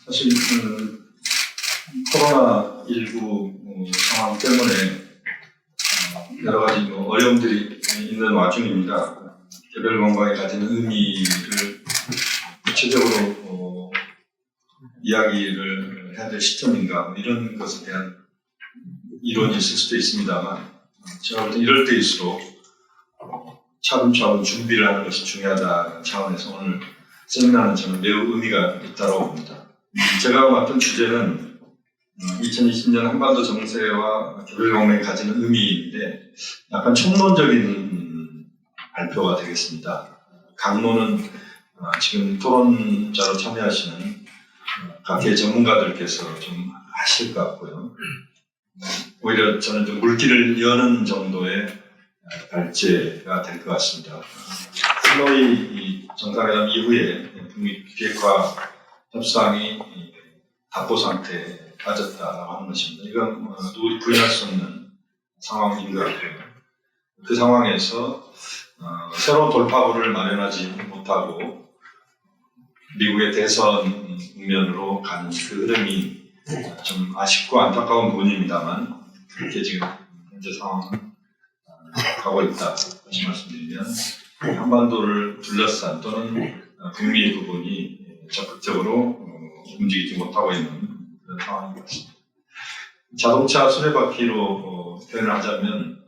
사실 코로나19 상황 때문에 여러 가지 어려움들이 있는 와중입니다. 개별 건강에 가지는 의미를 구체적으로 이야기를 해야 될 시점인가 이런 것에 대한 이론이 있을 수도 있습니다만 제가 볼 때 이럴 때일수록 차분차분 준비를 하는 것이 중요하다는 차원에서 오늘 세미나는 저는 매우 의미가 있다고 봅니다. 제가 맡은 주제는 2020년 한반도 정세와 개별공명이 가지는 의미인데 약간 총론적인 발표가 되겠습니다. 강론은 지금 토론자로 참여하시는 각계 전문가들께서 좀 하실 것 같고요. 오히려 저는 좀 물길을 여는 정도의 발제가 될 것 같습니다. 하노이 정상회담 이후에 북미 비핵화 협상이 답보 상태에 빠졌다고 하는 것입니다. 이건 누구도 부인할 수 없는 상황인 것 같고요. 그 상황에서 새로운 돌파구를 마련하지 못하고 미국의 대선 국면으로 가는 그 흐름이 좀 아쉽고 안타까운 부분입니다만 그렇게 지금 현재 상황은 가고 있다 다시 말씀드리면 한반도를 둘러싼 또는 북미 부분이 적극적으로 움직이지 못하고 있는 그런 상황인 것 같습니다. 자동차 수레바퀴로 표현을 하자면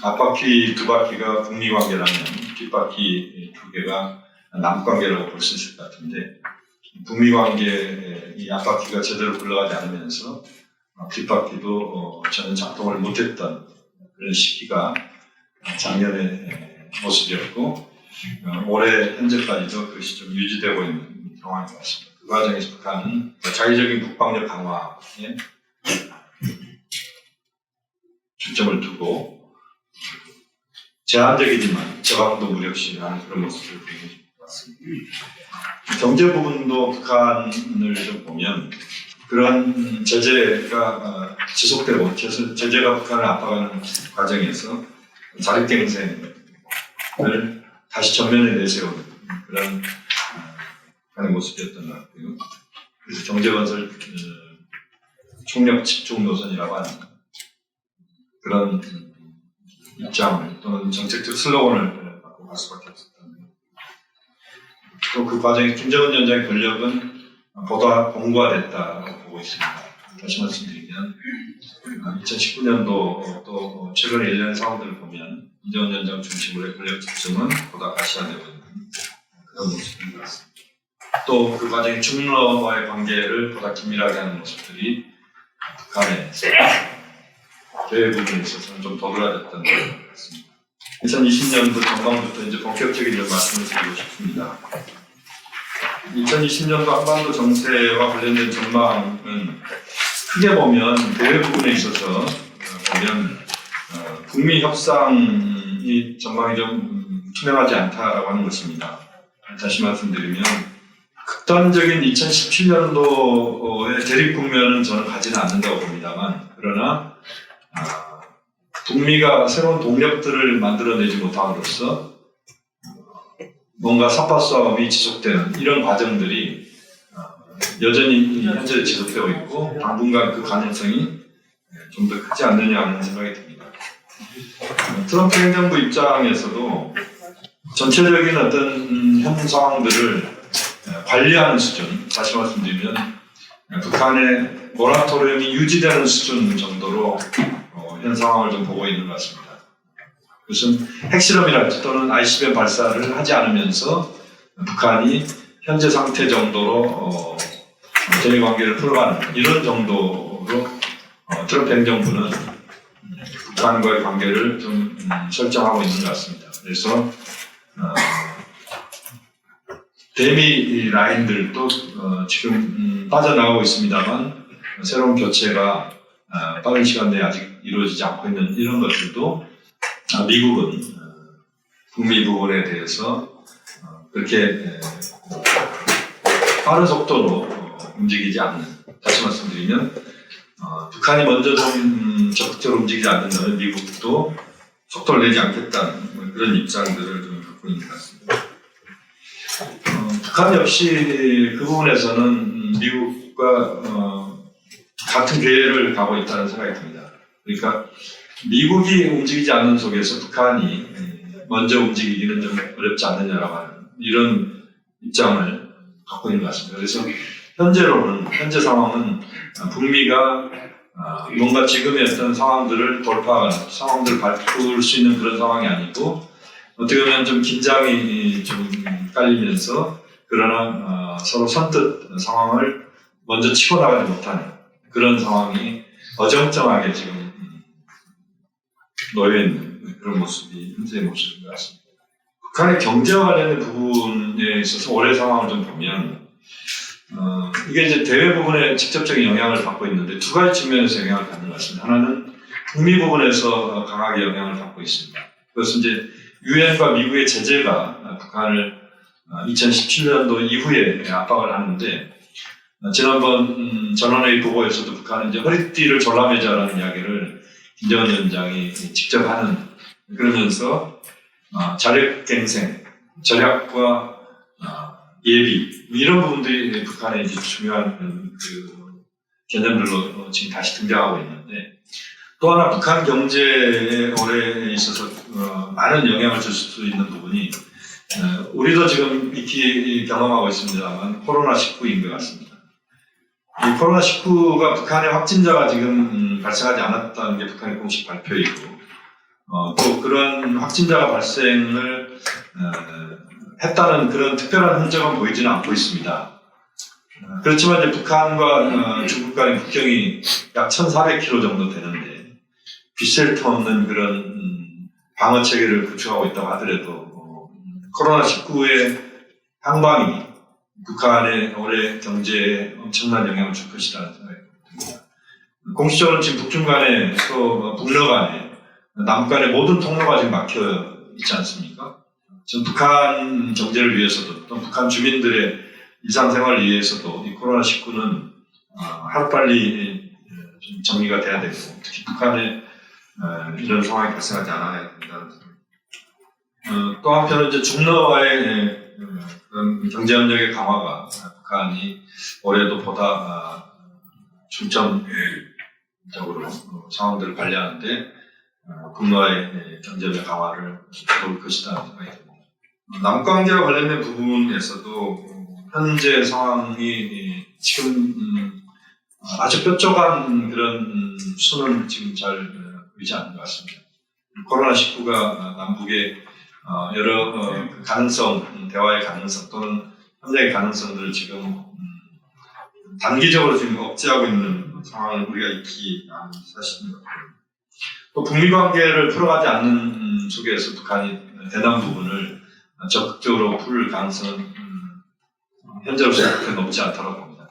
앞바퀴 두 바퀴가 북미 관계라면 뒷바퀴 두 개가 남 관계라고 볼 수 있을 것 같은데 북미 관계 이 앞바퀴가 제대로 굴러가지 않으면서 뒷바퀴도 전혀 작동을 못했던 그런 시기가 작년의 모습이었고 올해 현재까지도 그것이 좀 유지되고 있는 상황인 것 같습니다. 그 과정에서 북한은 자기적인 국방력 강화에 중점을 두고 제한적이지만 저강도 무력시하는 그런 모습을 보이는 것 같습니다. 경제 부분도 북한을 좀 보면 그런 제재가 지속되고 제재가 북한을 압박하는 과정에서 자립갱생을 다시 전면에 내세우는 그런 모습이었던 것 같고요. 그래서 경제건설 총력 집중 노선이라고 하는 그런 입장을 또는 정책적 슬로건을 갖고 갈 수밖에 없었던 또 그 과정에 김정은 위원장의 권력은 보다 공고화됐다고 보고 있습니다. 다시 말씀드리면 2019년도 또 최근의 일련의 상황들을 보면 김정은 위원장 중심으로의 권력 집중은 보다 가시화되고 있는 그런 모습인 것 같습니다. 또 그 과정에 중러와의 관계를 보다 긴밀하게 하는 모습들이 북한의 대외 부분에 있어서는 좀 도드라졌던 것 같습니다. 2020년도 전망부터 이제 본격적인 말씀을 드리고 싶습니다. 2020년도 한반도 정세와 관련된 전망은 크게 보면 대외 부분에 있어서 보면 북미 협상이 전망이 좀 투명하지 않다라고 하는 것입니다. 다시 말씀드리면 극단적인 2017년도의 대립 국면은 저는 가지는 않는다고 봅니다만 그러나 북미가 새로운 동력들을 만들어내지 못함으로써 뭔가 삽바 싸움이 지속되는 이런 과정들이 여전히 현재 지속되고 있고 당분간 그 가능성이 좀 더 크지 않느냐 하는 생각이 듭니다. 트럼프 행정부 입장에서도 전체적인 어떤 현 상황들을 관리하는 수준, 다시 말씀드리면 북한의 모라토리움이 유지되는 수준 정도로 현 상황을 좀 보고 있는 것 같습니다. 무슨 핵실험이랄지 또는 ICBM 발사를 하지 않으면서 북한이 현재 상태 정도로 대외 관계를 풀어가는 이런 정도로 트럼프 행정부는 북한과의 관계를 좀 설정하고 있는 것 같습니다. 그래서 대미 라인들도 지금 빠져나가고 있습니다만 새로운 교체가 빠른 시간 내에 아직 이루어지지 않고 있는 이런 것들도 미국은 북미 부분에 대해서 그렇게 빠른 속도로 움직이지 않는, 다시 말씀드리면 북한이 먼저 좀 적극적으로 움직이지 않는다면 미국도 속도를 내지 않겠다는 그런 입장들을 좀 갖고 있는 것 같습니다. 북한 역시 그 부분에서는 미국과 같은 궤를 가고 있다는 생각이 듭니다. 그러니까 미국이 움직이지 않는 속에서 북한이 먼저 움직이기는 좀 어렵지 않느냐라고 하는 이런 입장을 갖고 있는 것 같습니다. 그래서 현재 상황은 북미가 뭔가 지금의 어떤 상황들을 돌파하는 상황들을 바꿀 수 있는 그런 상황이 아니고 어떻게 보면 좀 긴장이 좀 깔리면서 그러나 서로 선뜻 상황을 먼저 치고 나가지 못하는 그런 상황이 어정쩡하게 지금 놓여 있는 그런 모습이 현재의 모습인 것 같습니다. 북한의 경제와 관련된 부분에 있어서 올해 상황을 좀 보면 이게 이제 대외 부분에 직접적인 영향을 받고 있는데 두 가지 측면에서 영향을 받는 것 같습니다. 하나는 북미 부분에서 강하게 영향을 받고 있습니다. 그것은 이제 유엔과 미국의 제재가 북한을 2017년도 이후에 압박을 하는데 지난번 전원회의 보고에서도 북한은 이제 허리띠를 졸라매자라는 이야기를 김정은 위원장이 직접 하는 그러면서 자력갱생, 전략과 예비 이런 부분들이 북한의 이제 중요한 그 개념들로 지금 다시 등장하고 있는데 또 하나 북한 경제에 올해 있어서 많은 영향을 줄 수 있는 부분이 우리도 지금 익히 경험하고 있습니다만 코로나19인 것 같습니다. 이 코로나19가 북한의 확진자가 지금 발생하지 않았다는 게 북한의 공식 발표이고 또 그런 확진자가 발생을 했다는 그런 특별한 흔적은 보이지는 않고 있습니다. 그렇지만 이제 북한과 중국 간의 국경이 약 1,400km 정도 되는데 빗셀 터 없는 그런 방어 체계를 구축하고 있다고 하더라도 코로나19의 향방이 북한의 올해 경제에 엄청난 영향을 줄 것이라는 생각이 듭니다. 공식적으로 지금 북중 간에 또 북러 간에 남북 간의 모든 통로가 지금 막혀 있지 않습니까? 지금 북한 경제를 위해서도 또 북한 주민들의 일상생활을 위해서도 이 코로나19는 하루빨리 좀 정리가 돼야 되고 특히 북한에 이런 상황이 발생하지 않아야 된다는 생각입니다. 또 한편은 이제 중러와의 그런 경제협력의 강화가 북한이 올해도 보다 중점적으로 상황들을 관리하는데 북러와의 경제협력 강화를 도울 것이라는 생각이 듭니다. 남관계와 관련된 부분에서도 현재 상황이 지금 아주 뾰족한 그런 수는 지금 잘 보이지 않는 것 같습니다. 코로나19가 남북의 여러 가능성, 대화의 가능성 또는 협력의 가능성들을 지금 단기적으로 지금 억제하고 있는 상황을 우리가 익히 아는 사실인 것 같습니다. 또 북미 관계를 풀어가지 않는 속에서 북한이 대남 부분을 적극적으로 풀 가능성은 현재로서 그렇게 높지 않다고 봅니다.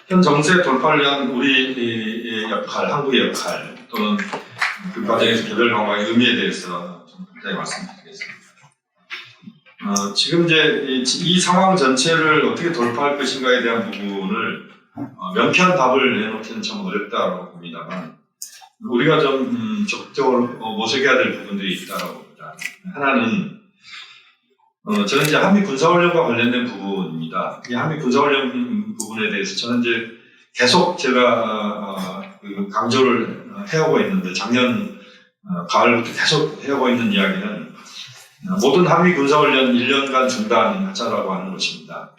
현 정세 돌파를 위한 우리의 역할, 한국의 역할 또는 그 과정에서 개별 강화의 의미에 대해서 좀 간단히 말씀드리겠습니다. 지금 이제 이 상황 전체를 어떻게 돌파할 것인가에 대한 부분을 명쾌한 답을 내놓기는 참 어렵다고 봅니다만 우리가 좀 적극적으로 모색해야 될 부분들이 있다고 봅니다. 하나는 저는 이제 한미 군사훈련과 관련된 부분입니다. 이 한미 군사훈련 부분에 대해서 저는 이제 계속 제가 강조를 해오고 있는데 작년 가을부터 계속 해오고 있는 이야기는 모든 한미 군사훈련 1년간 중단하자라고 하는 것입니다.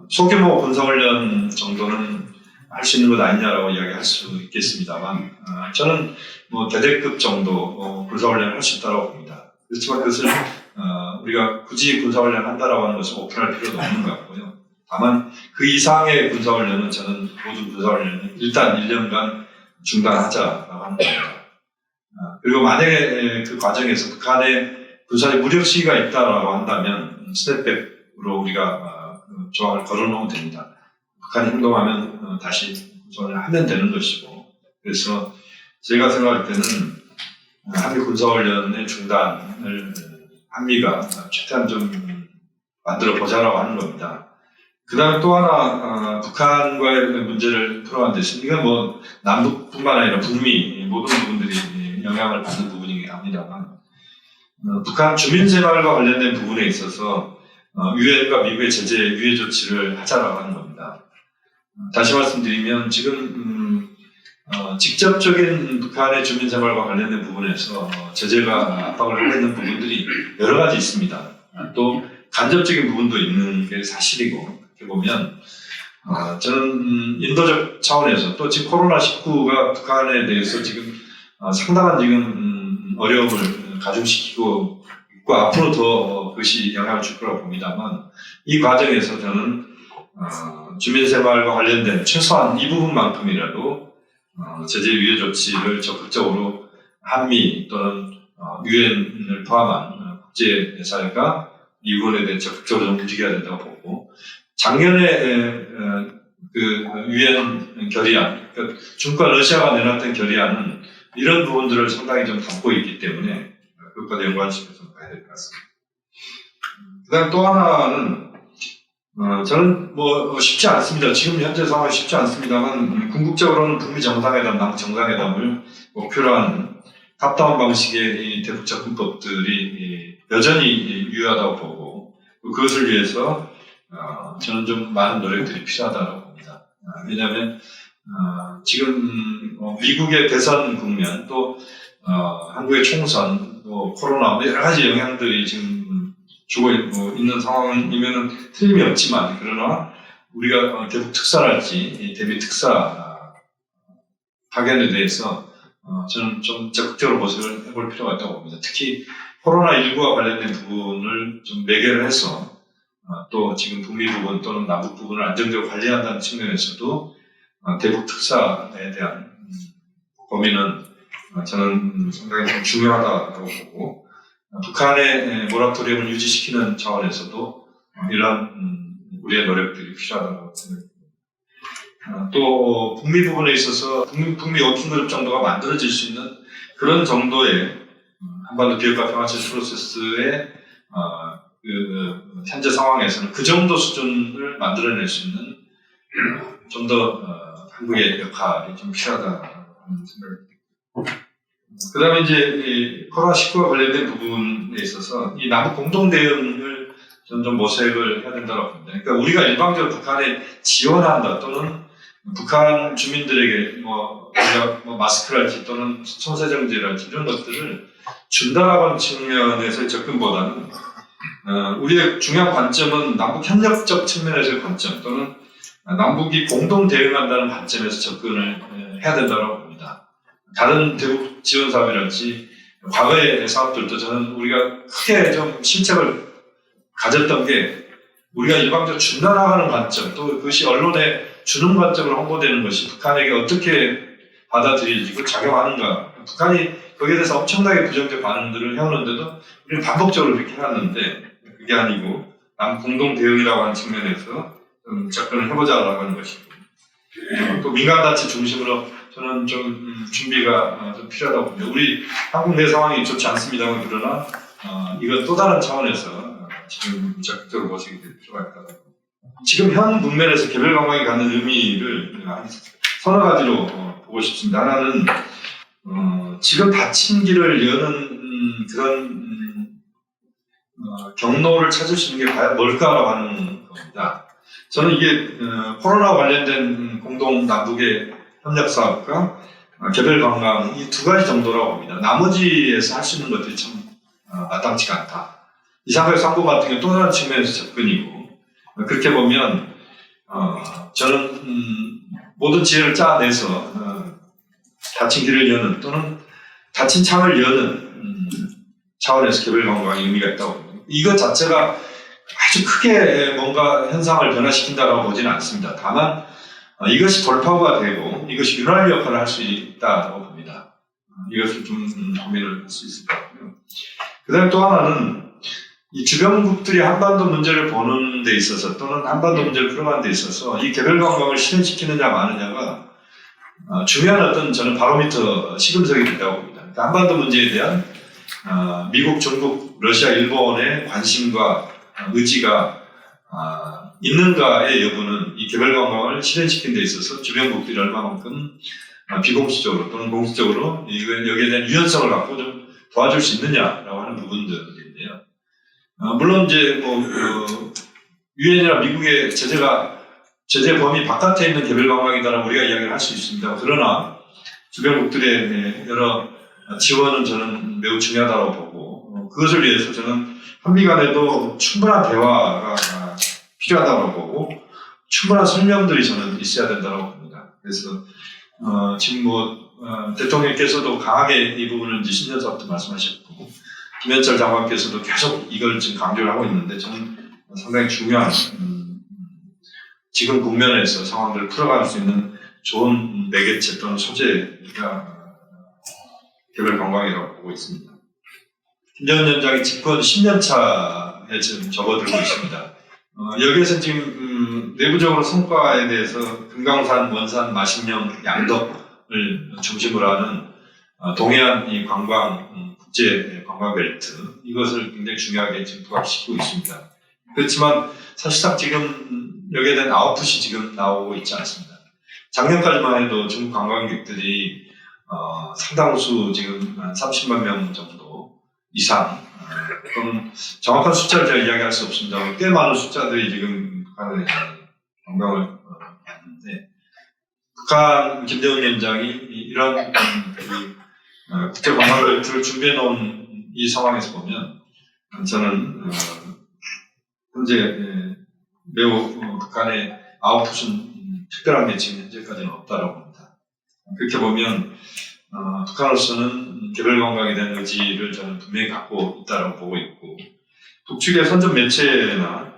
소규모 군사훈련 정도는 할 수 있는 것 아니냐라고 이야기할 수 있겠습니다만 저는 뭐 대대급 정도 군사훈련을 할 수 있다고 봅니다. 그렇지만 그것을 우리가 굳이 군사훈련 한다라고 하는 것을 오픈할 필요도 없는 것 같고요. 다만 그 이상의 군사훈련은 저는 모든 군사훈련은 일단 1년간 중단하자라고 하는 겁니다. 그리고 만약에 그 과정에서 북한의 군사의 무력 시기가 있다라고 한다면 스텝백으로 우리가 조항을 걸어놓으면 됩니다. 북한이 행동하면 다시 군사훈련을 하면 되는 것이고 그래서 제가 생각할 때는 한미 군사훈련의 중단을 한미가 최대한 좀 만들어 보자라고 하는 겁니다. 그 다음에 또 하나 북한과의 문제를 풀어가는 데서 이건 뭐 남북뿐만 아니라 북미 모든 부분들이 영향을 받는 부분이긴 합니다만 북한 주민생활과 관련된 부분에 있어서 유엔과 미국의 제재 유예 조치를 하자라고 하는 겁니다. 다시 말씀드리면 지금 직접적인 북한의 주민 생활과 관련된 부분에서 제재가 압박을 하고 있는 부분들이 여러 가지 있습니다. 또 간접적인 부분도 있는 게 사실이고, 이렇게 보면 저는 인도적 차원에서 또 지금 코로나19가 북한에 대해서 지금 상당한 지금 어려움을 가중시키고 있고 앞으로 더 그것이 영향을 줄 거라고 봅니다만, 이 과정에서 저는 주민생활과 관련된 최소한 이 부분만큼이라도 제재 유예 조치를 적극적으로 한미 또는 유엔을 포함한 국제사회가 이 부분에 대해 적극적으로 좀 움직여야 된다고 보고, 작년에 그 유엔 결의안, 그러니까 중국과 러시아가 내놨던 결의안은 이런 부분들을 상당히 좀 담고 있기 때문에 그것과 연관시켜서 봐야 될 것 같습니다. 그다음 또 하나는 저는 뭐 쉽지 않습니다. 지금 현재 상황이 쉽지 않습니다만 궁극적으로는 북미 정상회담, 남북 정상회담을 목표로 하는 탑다운 방식의 이 대북 접근법들이 여전히 유효하다고 보고, 그것을 위해서 저는 좀 많은 노력들이 필요하다고 봅니다. 왜냐하면 지금 미국의 대선 국면, 또 한국의 총선, 또 코로나 여러 가지 영향들이 지금 주고 있는 상황이면은 틀림이 없지만, 그러나 우리가 대북 특사랄지 대미 특사 파견에 대해서 저는 좀 적극적으로 모색을 해볼 필요가 있다고 봅니다. 특히 코로나19와 관련된 부분을 좀 매개를 해서 또 지금 북미 부분 또는 남북 부분을 안정적으로 관리한다는 측면에서도 대북 특사에 대한 고민은 저는 상당히 좀 중요하다고 보고, 북한의 모라토리움을 유지시키는 차원에서도 이러한 우리의 노력들이 필요하다고 생각합니다. 또 북미 부분에 있어서 북미 워킹 그룹 정도가 만들어질 수 있는 그런 정도의 한반도 비핵화 평화체제 프로세스의 현재 상황에서는 그 정도 수준을 만들어낼 수 있는 좀 더 한국의 역할이 좀 필요하다는 생각입니다. 그 다음에 이제 코로나19와 관련된 부분에 있어서 이 남북 공동 대응을 저는 좀 모색을 해야 된다고 봅니다. 그러니까 우리가 일방적으로 북한에 지원한다 또는 북한 주민들에게 우리가 마스크랄지 또는 손세정제랄지 이런 것들을 준다라고 하는 측면에서의 접근보다는 우리의 중요한 관점은 남북 협력적 측면에서의 관점 또는 남북이 공동 대응한다는 관점에서 접근을 해야 된다고 봅니다. 다른 대북 지원 사업이랄지 과거의 사업들도 저는 우리가 크게 좀 실책을 가졌던 게, 우리가 일방적으로 준다라고 관점, 또 그것이 언론에 주는 관점으로 홍보되는 것이 북한에게 어떻게 받아들여지고 작용하는가. 북한이 거기에 대해서 엄청나게 부정적 반응들을 해오는데도 우리는 반복적으로 그렇게 해왔는데, 그게 아니고 남 공동 대응이라고 하는 측면에서 좀 접근을 해보자라고 하는 것이고, 또 민간단체 중심으로 저는 좀 준비가 좀 필요하다고 봅니다. 우리 한국 내 상황이 좋지 않습니다만, 그러나 이건 또 다른 차원에서 지금 적극적으로 모색이 될 필요가 있다고 봅니다. 지금 현 국면에서 개별 관광이 갖는 의미를 서너 가지로 보고 싶습니다. 하나는 지금 닫힌 길을 여는 그런 경로를 찾을 수 있는 게 과연 뭘까라고 하는 겁니다. 저는 이게 코로나 관련된 공동 남북의 협력 사업과 개별 관광 이 두 가지 정도라고 봅니다. 나머지에서 할 수 있는 것들이 참 마땅치가 않다. 이상하게 상고 같은 경우 또 다른 측면에서 접근이고, 그렇게 보면 저는 모든 지혜를 짜내서 닫힌 길을 여는 또는 닫힌 창을 여는 차원에서 개별 관광의 의미가 있다고 봅니다. 이것 자체가 아주 크게 뭔가 현상을 변화시킨다고 보지는 않습니다. 다만 이것이 돌파구가 되고 이것이 윤활유 역할을 할 수 있다고 봅니다. 이것을 좀 고민을 할 수 있을 것 같고요. 그 다음에 또 하나는 이 주변국들이 한반도 문제를 보는 데 있어서 또는 한반도 문제를 풀어가는 데 있어서 이 개별 관광을 실현시키느냐 마느냐가 중요한 어떤 저는 바로미터 시금석이 된다고 봅니다. 그러니까 한반도 문제에 대한 미국, 중국, 러시아, 일본의 관심과 의지가 있는가의 여부는 이 개별 관광을 실현시키는 데 있어서 주변국들이 얼마만큼 비공식적으로 또는 공식적으로 여기에 대한 유연성을 갖고 좀 도와줄 수 있느냐라고 하는 부분들인데요. 물론 이제 유엔이나 미국의 제재 범위 바깥에 있는 개별 관광이다라고 우리가 이야기를 할 수 있습니다. 그러나 주변국들의 여러 지원은 저는 매우 중요하다고 보고 그것을 위해서 저는 한미 간에도 충분한 대화가 필요하다고 보고 충분한 설명들이 저는 있어야 된다고 봅니다. 그래서 지금 대통령께서도 강하게 이 부분을 이제 신년사부터 말씀하셨고 김현철 장관께서도 계속 이걸 지금 강조를 하고 있는데 저는 상당히 중요한 지금 국면에서 상황들을 풀어갈 수 있는 좋은 매개체 또는 소재가 개별 관광이라고 보고 있습니다. 김정은 위원장이 집권 10년 차에 지금 접어들고 있습니다. 여기에서 지금 내부적으로 성과에 대해서 금강산, 원산, 마신령, 양덕을 중심으로 하는 동해안 이 관광, 국제 관광 벨트 이것을 굉장히 중요하게 지금 부각시키고 있습니다. 그렇지만 사실상 지금 여기에 대한 아웃풋이 지금 나오고 있지 않습니다. 작년까지만 해도 중국 관광객들이 상당수 지금 한 30만 명 정도 이상 또는 정확한 숫자를 제가 이야기할 수 없습니다만 꽤 많은 숫자들이 지금 북한에 관광을 하는데 북한 김정은 위원장이 이런 국제 관광 벨트를 준비해 놓은 이 상황에서 보면 저는 현재 매우 북한의 아웃풋은 특별한 게 지금 현재까지는 없다고 봅니다. 그렇게 보면 북한으로서는 개별 관광에 대한 의지를 저는 분명히 갖고 있다고 보고 있고 북측의 선전 매체나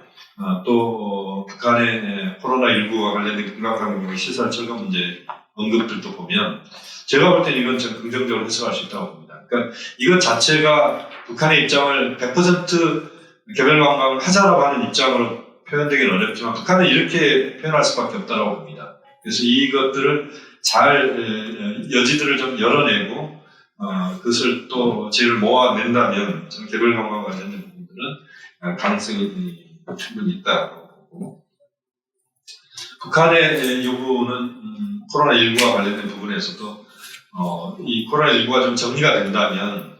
또 북한의 코로나19와 관련된 금강강경 시설 철거 문제 언급들도 보면 제가 볼 때는 이건 좀 긍정적으로 해석할 수 있다고 봅니다. 그러니까 이것 자체가 북한의 입장을 100% 개별 관광을 하자라고 하는 입장으로 표현되기는 어렵지만 북한은 이렇게 표현할 수밖에 없다고 봅니다. 그래서 이것들을 잘 여지들을 좀 열어내고 그것을 또 제를 모아낸다면 저는 개별 관광과 관련된 부분들은 가능성이 충분히 있다고 보고 북한의 요구는 코로나19와 관련된 부분에서도 이 코로나19가 좀 정리가 된다면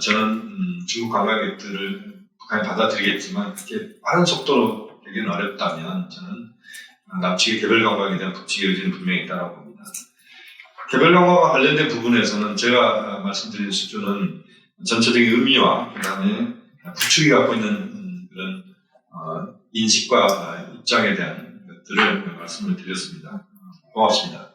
저는 중국 관광객들을 북한이 받아들이겠지만 그렇게 빠른 속도로 되기는 어렵다면 저는 남측의 개별 관광에 대한 북측의 의지는 분명히 있다고 봅니다. 개별 관광과 관련된 부분에서는 제가 말씀드린 수준은 전체적인 의미와 그다음에 북측이 갖고 있는 그런 인식과 입장에 대한 것들을 말씀을 드렸습니다. 고맙습니다.